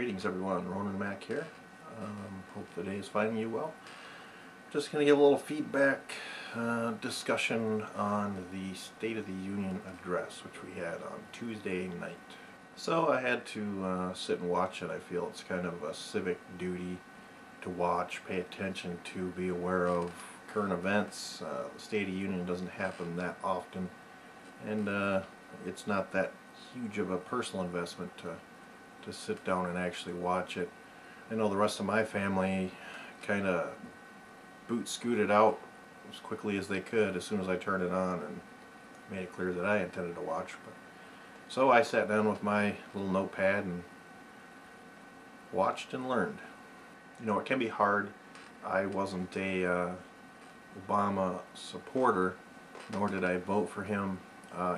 Greetings everyone, Ronan Mack here. Hope the day is finding you well. Just going to give a little feedback discussion on the State of the Union address which we had on Tuesday night. So I had to sit and watch it. I feel it's kind of a civic duty to watch, pay attention to, be aware of current events. The State of the Union doesn't happen that often, and it's not that huge of a personal investment to sit down and actually watch it. I know the rest of my family kind of scooted out as quickly as they could as soon as I turned it on and made it clear that I intended to watch. So I sat down with my little notepad and watched and learned. You know, it can be hard. I wasn't a Obama supporter, nor did I vote for him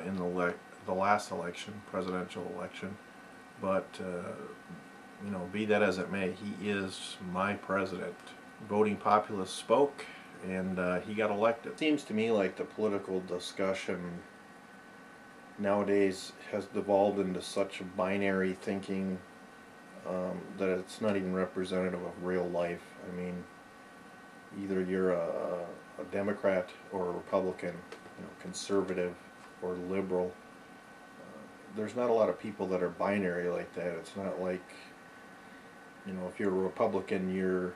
in the last election, presidential election. But you know, be that as it may, he is my president. Voting populace spoke, and he got elected. It seems to me like the political discussion nowadays has devolved into such a binary thinking that it's not even representative of real life. I mean, either you're a Democrat or a Republican, you know, conservative or liberal. There's not a lot of people that are binary like that. It's not like, you know, if you're a Republican, you're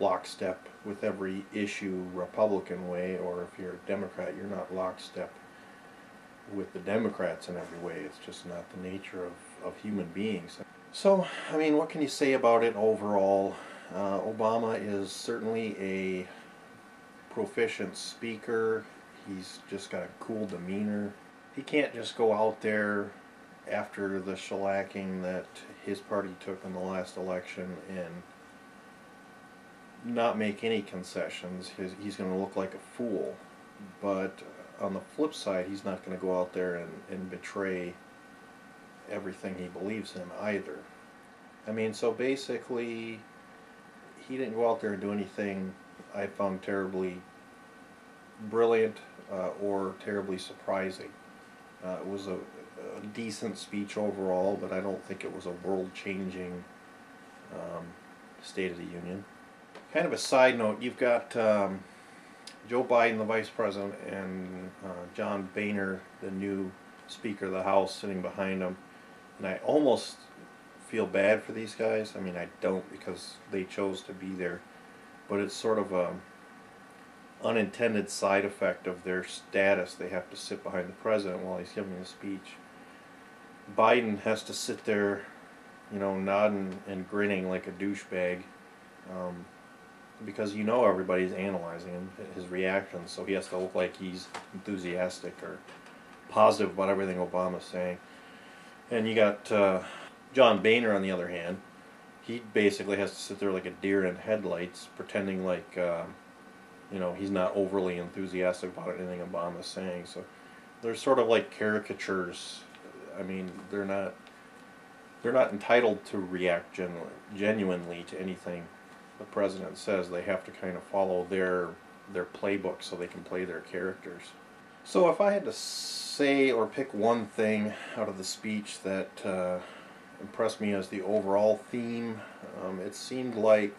lockstep with every issue Republican way, or if you're a Democrat, you're not lockstep with the Democrats in every way. It's just not the nature of human beings. So, I mean, what can you say about it overall? Obama is certainly a proficient speaker. He's just got a cool demeanor. He can't just go out there after the shellacking that his party took in the last election and not make any concessions. He's going to look like a fool. But on the flip side, he's not going to go out there and betray everything he believes in either. I mean, so basically, he didn't go out there and do anything I found terribly brilliant or terribly surprising. It was a decent speech overall, but I don't think it was a world-changing State of the Union. Kind of a side note, you've got Joe Biden, the Vice President, and John Boehner, the new Speaker of the House, sitting behind him. And I almost feel bad for these guys. I mean, I don't, because they chose to be there. But it's sort of a unintended side effect of their status. They have to sit behind the president while he's giving a speech. Biden has to sit there, you know, nodding and grinning like a douchebag, because you know everybody's analyzing him, his reactions, so he has to look like he's enthusiastic or positive about everything Obama's saying. And you got John Boehner on the other hand. He basically has to sit there like a deer in headlights, pretending like you know, he's not overly enthusiastic about anything Obama's saying. So they're sort of like caricatures. I mean, they're not entitled to react genuinely to anything the president says. They have to kind of follow their playbook so they can play their characters. So if I had to say or pick one thing out of the speech that impressed me as the overall theme, it seemed like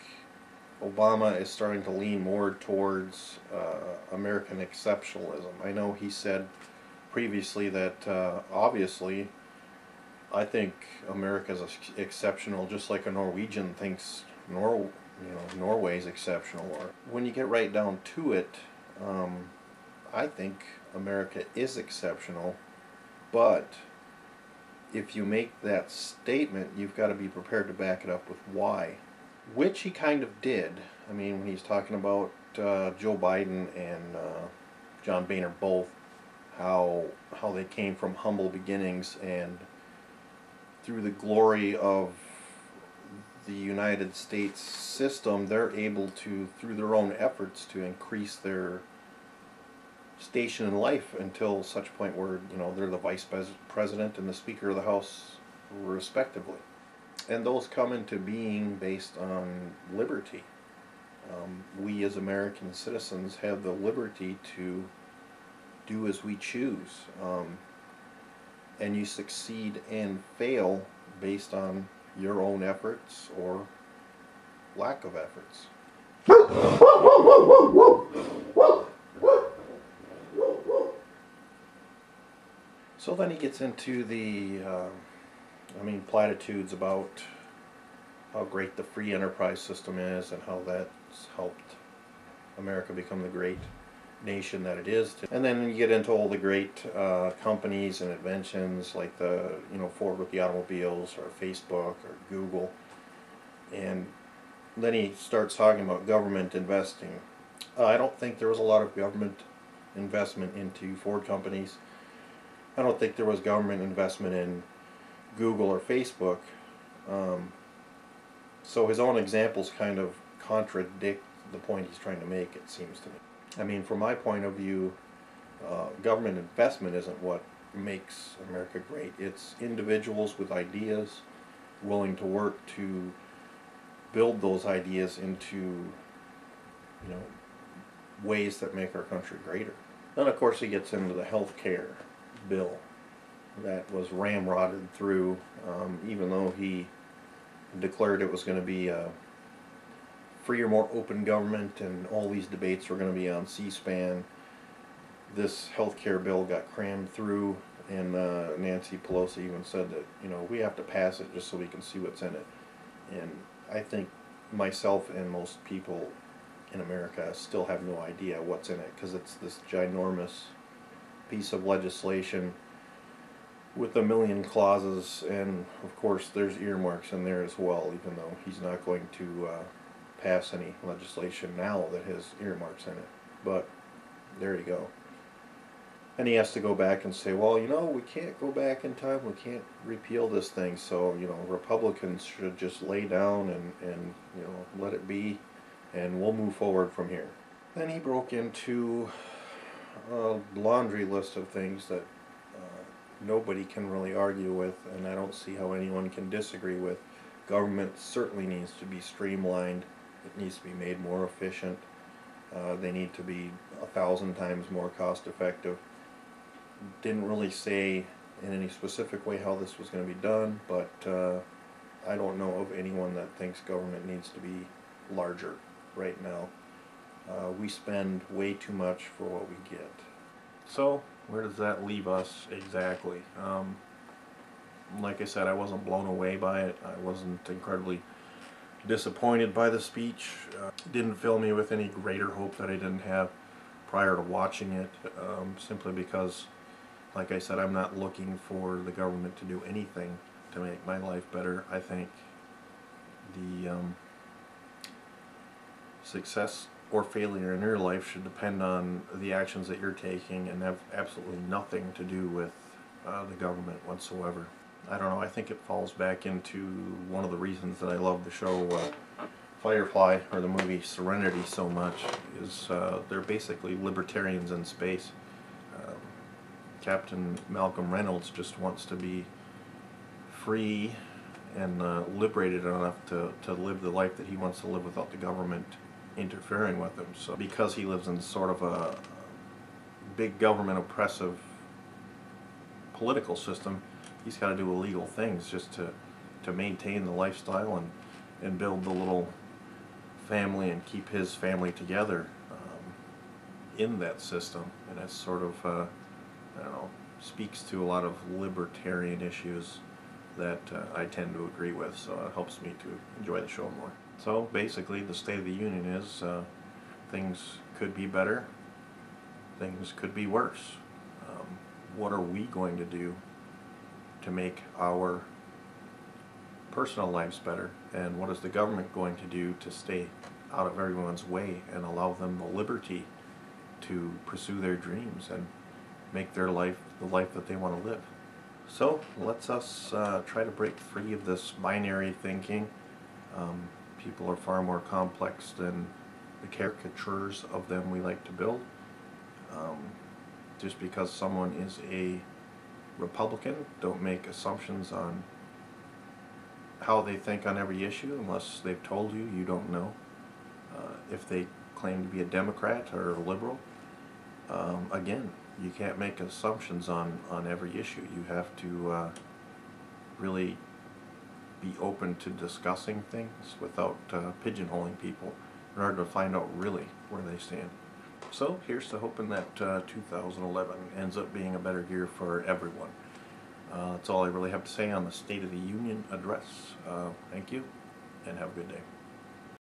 Obama is starting to lean more towards American exceptionalism. I know he said previously that obviously I think America's exceptional, just like a Norwegian thinks Norway's exceptional. Or when you get right down to it, I think America is exceptional, but if you make that statement, you've got to be prepared to back it up with why. Which he kind of did. I mean, when he's talking about Joe Biden and John Boehner both, how they came from humble beginnings, and through the glory of the United States system, they're able to, through their own efforts, to increase their station in life until such point where, you know, they're the Vice President and the Speaker of the House respectively. And those come into being based on liberty. We as American citizens have the liberty to do as we choose. And you succeed and fail based on your own efforts or lack of efforts. So then he gets into the, platitudes about how great the free enterprise system is and how that's helped America become the great nation that it is. And then you get into all the great companies and inventions like the, Ford with the automobiles, or Facebook, or Google. And then he starts talking about government investing. I don't think there was a lot of government investment into Ford companies. I don't think there was government investment in Google or Facebook. So his own examples kind of contradict the point he's trying to make, it seems to me. I mean, from my point of view, government investment isn't what makes America great. It's individuals with ideas willing to work to build those ideas into, ways that make our country greater. Then, of course, he gets into the health care bill that was ramrodded through, even though he declared it was going to be a freer, more open government, and all these debates were going to be on C-SPAN. This health care bill got crammed through, and Nancy Pelosi even said that, we have to pass it just so we can see what's in it. And I think myself and most people in America still have no idea what's in it, because it's this ginormous piece of legislation with a million clauses, and of course there's earmarks in there as well, even though he's not going to pass any legislation now that has earmarks in it. But there you go. And he has to go back and say, well, we can't go back in time, we can't repeal this thing, so, Republicans should just lay down and let it be, and we'll move forward from here. Then he broke into a laundry list of things that nobody can really argue with, and I don't see how anyone can disagree with. Government certainly needs to be streamlined. It needs to be made more efficient. They need to be 1,000 times more cost effective. Didn't really say in any specific way how this was going to be done, but I don't know of anyone that thinks government needs to be larger right now. We spend way too much for what we get. So where does that leave us exactly? Like I said, I wasn't blown away by it. I wasn't incredibly disappointed by the speech. Didn't fill me with any greater hope that I didn't have prior to watching it, simply because, like I said, I'm not looking for the government to do anything to make my life better. I think the success or failure in your life should depend on the actions that you're taking and have absolutely nothing to do with the government whatsoever. I don't know, I think it falls back into one of the reasons that I love the show Firefly, or the movie Serenity, so much, is they're basically libertarians in space. Captain Malcolm Reynolds just wants to be free and liberated enough to live the life that he wants to live without the government interfering with him. So because he lives in sort of a big government oppressive political system, he's got to do illegal things just to maintain the lifestyle and build the little family and keep his family together in that system. And that's sort of, I don't know, speaks to a lot of libertarian issues that I tend to agree with, so it helps me to enjoy the show more. So basically the State of the Union is things could be better, things could be worse. What are we going to do to make our personal lives better, and what is the government going to do to stay out of everyone's way and allow them the liberty to pursue their dreams and make their life the life that they want to live? So let's us try to break free of this binary thinking. People are far more complex than the caricatures of them we like to build. Just because someone is a Republican, don't make assumptions on how they think on every issue unless they've told you. You don't know. If they claim to be a Democrat or a liberal, again, you can't make assumptions on every issue. You have to really be open to discussing things without pigeonholing people in order to find out really where they stand. So here's to hoping that 2011 ends up being a better year for everyone. That's all I really have to say on the State of the Union address. Thank you, and have a good day.